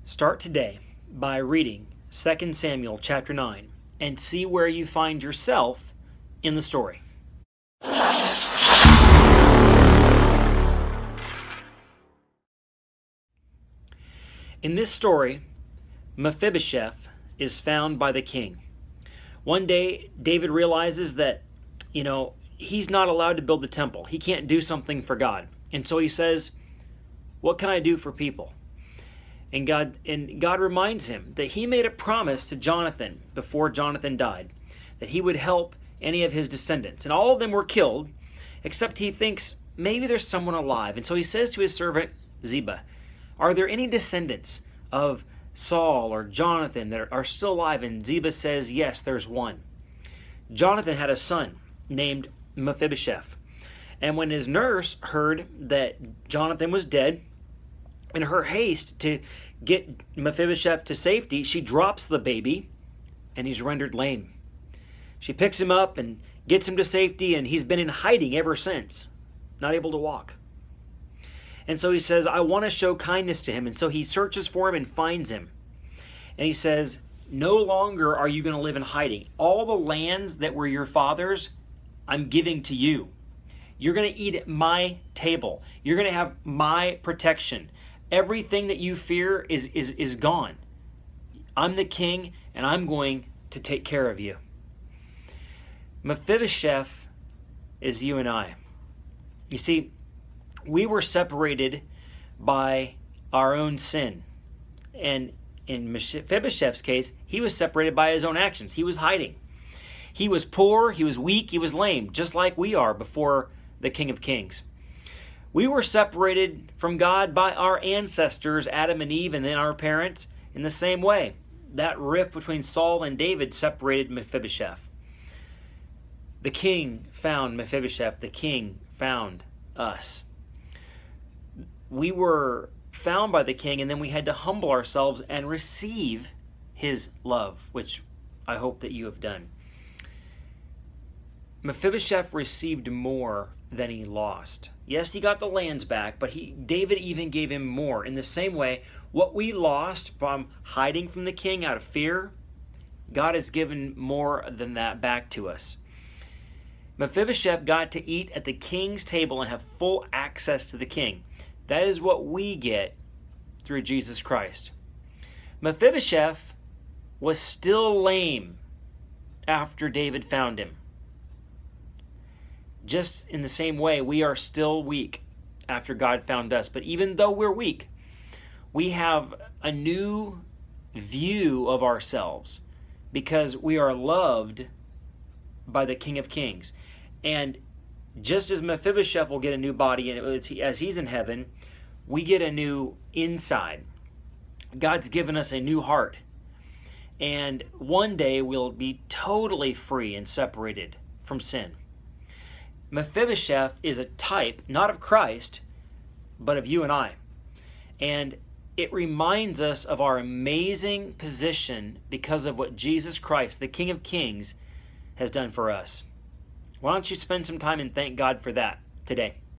Start today by reading 2 Samuel chapter 9 and see where you find yourself in the story. In this story, Mephibosheth is found by the king. One day, David realizes that, he's not allowed to build the temple. He can't do something for God. And so he says, "What can I do for people?" And God reminds him that he made a promise to Jonathan before Jonathan died, that he would help any of his descendants. And all of them were killed, except he thinks maybe there's someone alive. And so he says to his servant Ziba, "Are there any descendants of Saul or Jonathan that are still alive?" And Ziba says, "Yes, there's one." Jonathan had a son named Mephibosheth. And when his nurse heard that Jonathan was dead, in her haste to get Mephibosheth to safety, she drops the baby and he's rendered lame. She picks him up and gets him to safety, and he's been in hiding ever since, not able to walk. And so he says, "I want to show kindness to him." And so he searches for him and finds him. And he says, "No longer are you going to live in hiding. All the lands that were your father's, I'm giving to you. You're going to eat at my table. You're going to have my protection. Everything that you fear is gone. I'm the king, and I'm going to take care of you." Mephibosheth is you and I. You see, we were separated by our own sin. And in Mephibosheth's case, he was separated by his own actions. He was hiding. He was poor, he was weak, he was lame, just like we are before the King of Kings. We were separated from God by our ancestors, Adam and Eve, and then our parents in the same way. That rift between Saul and David separated Mephibosheth. The king found Mephibosheth. The king found us. We were found by the king, and then we had to humble ourselves and receive his love, which I hope that you have done. Mephibosheth received more than he lost. Yes, he got the lands back, but David even gave him more. In the same way, what we lost from hiding from the king out of fear, God has given more than that back to us. Mephibosheth got to eat at the king's table and have full access to the king. That is what we get through Jesus Christ. Mephibosheth was still lame after David found him. Just in the same way, we are still weak after God found us. But even though we're weak, we have a new view of ourselves because we are loved by the King of Kings. And just as Mephibosheth will get a new body as he's in heaven, we get a new inside. God's given us a new heart. And one day we'll be totally free and separated from sin. Mephibosheth is a type, not of Christ, but of you and I. And it reminds us of our amazing position because of what Jesus Christ, the King of Kings, has done for us. Why don't you spend some time and thank God for that today?